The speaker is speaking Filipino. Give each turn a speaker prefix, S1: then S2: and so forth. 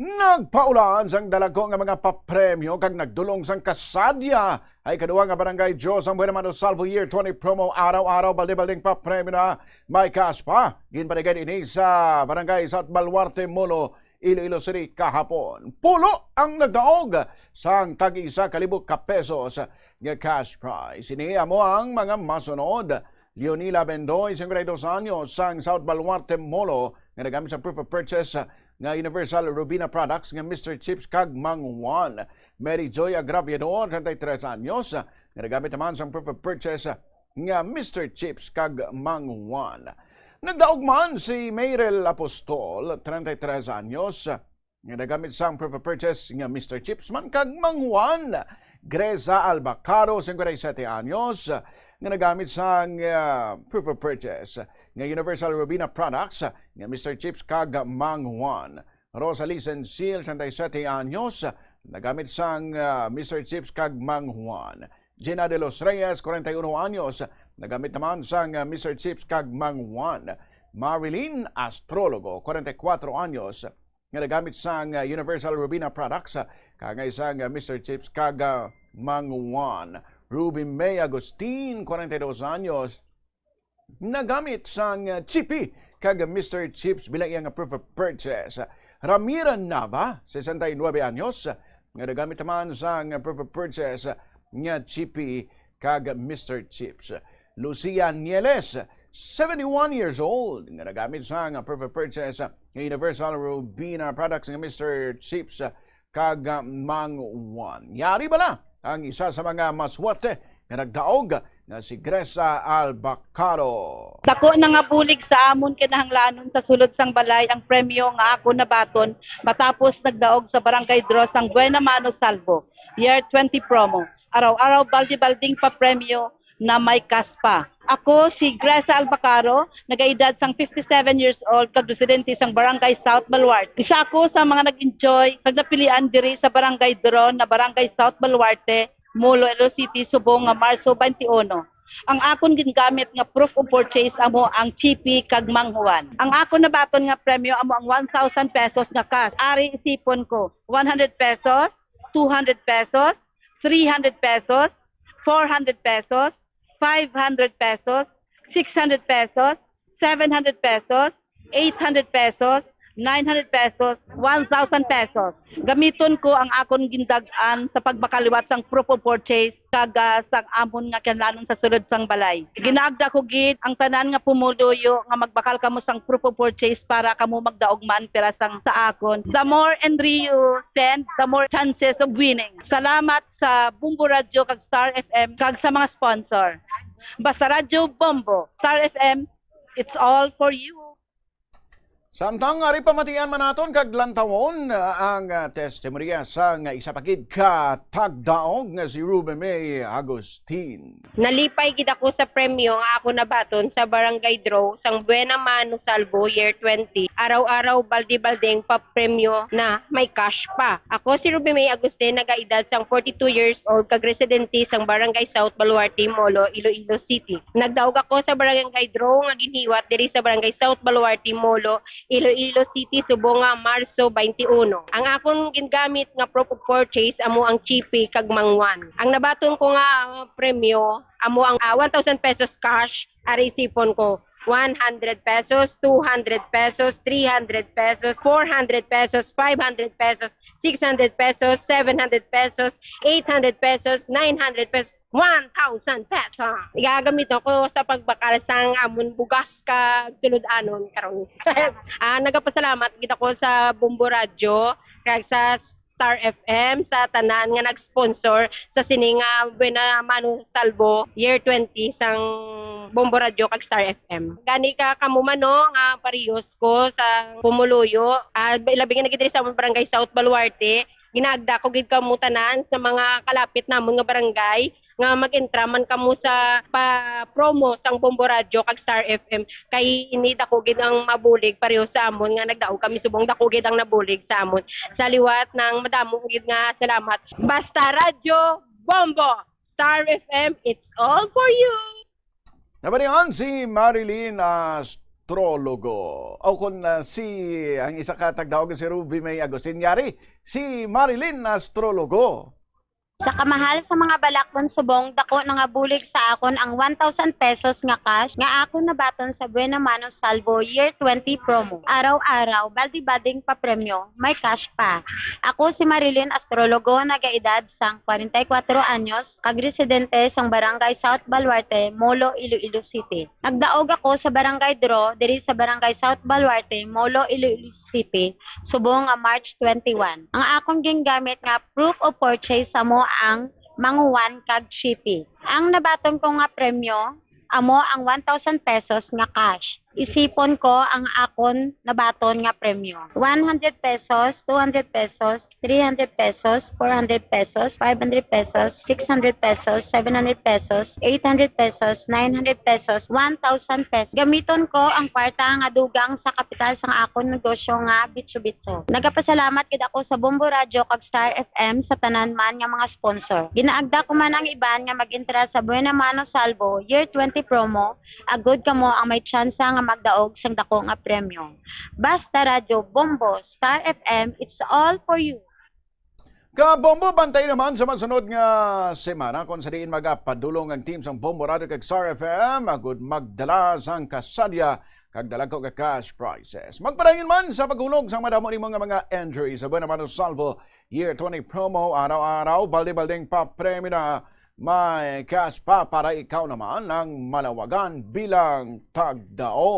S1: Nagpaulan sang dalago nga mga papremyo kag nagdulong sang kasadya ay kaduwa nga barangay Diyos ang Buena Mano Salvo Year 20 promo araw-araw balde-balding papremyo na may cash pa. Ginbalikan ini sa barangay South Baluarte Molo, Iloilo City kahapon. Pulo ang nagdaog sang tag-isa kalibot ka pesos nga cash prize. Iniya mo ang mga masunod. Leonila Bendoy, 52 anyos, sang South Baluarte Molo nga nagamit sa proof of purchase nga Universal Rubina Products nga Mr. Chips kag Mangwan. Mary Joy Agraviador, 33 anyos, nga nagamit naman sa proof of purchase nga Mr. Chips kag Mangwan. Nagdaog man si Mayrel Apostol, 33 anyos, nga nagamit sa proof of purchase nga Mr. Chips man kag Mangwan. Greza Albacaro, 57 anyos, nga nagamit sa proof of purchase nga Universal Rubina Products nga Mr. Chips kag Mangwan. Rosalie Sencil, 37 anyos, nagamit sa Mr. Chips kag Mangwan. Gina de los Reyes, 41 anyos, nagamit naman sa Mr. Chips kag Mangwan. Marilyn Astrologo, 44 anyos, nga nagamit sa Universal Rubina Products kagay sa Mr. Chips kag Mangwan. Ruby May Agustin, 42 anyos, nagamit sang Chippy kag Mr. Chips bilang iyang proof of purchase. Ramira Nava, 69 anyos, nga nagamit naman sang proof of purchase nga Chippy kag Mr. Chips. Lucia Nieles, 71 years old, nga nagamit sang proof of purchase nga Universal Rubina Products nga Mr. Chips kag Mangwan. Yari bala ang isa sa mga maswerte nga nagdaog nga si Gresa Albacaro.
S2: Dako na nga bulig sa amon kinahanglanon sa sulod sang balay ang premyo nga ako nabaton matapos nagdaog sa barangay draw sang Buena Mano Salvo Year 20 promo. Araw-araw baldi-balding pa premyo na may kaspa. Ako si Gresa Albacaro, nagaedad sang 57 years old, kag residente sang barangay South Baluarte. Isa ako sa mga nag-enjoy kag napilian diri sa barangay Dron na barangay South Baluarte, Molo, Iloilo City, subong nga Marso 21. Ang akon gingamit nga proof of purchase amo ang Chippy kag Mangwan. Ang akon nabaton nga premyo amo ang 1,000 pesos nga cash. Ari isipon ko 100 pesos, 200 pesos, 300 pesos, 400 pesos, 500 pesos, 600 pesos, 700 pesos, 800 pesos, 900 pesos, 1,000 pesos. Gamiton ko ang akong gindagan sa pagbakaliwat sang proof of purchase kag sang amon nga kinahanglan sa sulod sang balay. Ginagda ko gid ang tanan nga pumuluyo nga magbakal kamo sang proof of purchase para kamo magdaog man pera sang sa akon. The more entry you send, the more chances of winning. Salamat sa Bumbo Radio kag Star FM kag sa mga sponsor. Basta Radyo Bombo, Star FM, it's all for you.
S1: Samtang ari pamatian man naton kag lantawon ang testimonya sang isa pagid ka tagdaog nga si Ruben May Agustin.
S3: Nalipay gid ako sa premyo nga ako nabaton sa barangay draw sang Buena Mano Salvo Year 20. Araw-araw baldi-baldeng pa premyo na may cash pa. Ako si Ruben May Agustin, nagaedad sang 42 years old, kag residente sang barangay South Baluarte Molo, Iloilo City. Nagdaog ako sa barangay draw nga ginhiwat diri sa barangay South Baluarte Molo, Iloilo City, subong nga Marso 21. Ang akong gingamit nga proof of purchase amo ang Chippy kag Mangwan. Ang nabaton ko nga premyo amo ang 1,000 pesos cash, ari sipon ko 100 pesos, 200 pesos, 300 pesos, 400 pesos, 500 pesos, 600 pesos, 700 pesos, 800 pesos, 900 pesos, 1,000 pesos. Igagamit ako sa pagbakal sang amon bugas kag sulod-anon karon. Nagapasalamat gid ako sa Bumbo Radio kag sa Star FM sa tanan nga nag-sponsor sa sining Buena Mano Salvo Year 20 sang Bumbo Radio kag Star FM. Gani ka kamumano nga parehos ko sa pumuluyo. Labi nga nagidiri sa barangay South Baluarte, ginagda ko gid kamo tanan sa mga kalapit namon nga barangay nga mag-entra man kamo sa pa-promo sang Bumbo Radio kag Star FM kay ini dako gid ang mabulig pareho sa amon nga nagdaog kami subong dako gid ang nabulig sa amon. Sa liwat ng madamo gid nga salamat. Basta Radio Bombo, Star FM, it's all for you.
S1: Nabalian si Marilyn astrologo. O kung ang isa ka tagdaog si Ruby May Agustin-Yari, si Marilyn astrologo.
S4: Sa kamahal sa mga balakbon subong, dako na nga bulig sa akon ang 1,000 pesos nga cash nga akon nabaton sa Buena Mano Salvo Year 20 promo. Araw-araw, baldi-bading pa premyo, may cash pa. Ako si Marilyn, astrologo, nagaedad sang 44 anyos, kag-residente sang Barangay South Baluarte, Molo, Iloilo City. Nagdaog ako sa Barangay Draw, diri sa Barangay South Baluarte, Molo, Iloilo City, subong nga March 21. Ang akong gingamit nga proof of purchase sa mo ang manguwan kag shipping. Ang nabaton ko nga premyo amo ang 1,000 pesos nga cash. Isipon ko ang akon nabaton nga premyo. 100 pesos, 200 pesos, 300 pesos, 400 pesos, 500 pesos, 600 pesos, 700 pesos, 800 pesos, 900 pesos, 1,000 pesos. Gamiton ko ang kwarta nga dugang sa kapital sang akon negosyo nga bitso-bitso. Nagapasalamat gid ako sa Bombo Radio kag Star FM sa tanan man nga mga sponsor. Ginaagda ko man ang iban nga mag-entra sa Buena Mano Salvo Year 20 promo. Agud kamo ang may tsansa nga magdaog sang dako nga premyo. Basta Radio Bombo Star FM, it's all for you.
S1: Kabombo, bantay naman sa masunod nga semana kung sa diin magapadulong ang team sang Bombo Radio kag Star FM agud magdala sang kasadya kag dalag ka cash prizes. Magpadayon man sa paghulog sang madamo ni mga entries sa Buena Mano Salvo Year 20 promo. Araw-araw balde-baldeng pa premyo na may cash pa para ikaw naman ang malawagan bilang tagdao.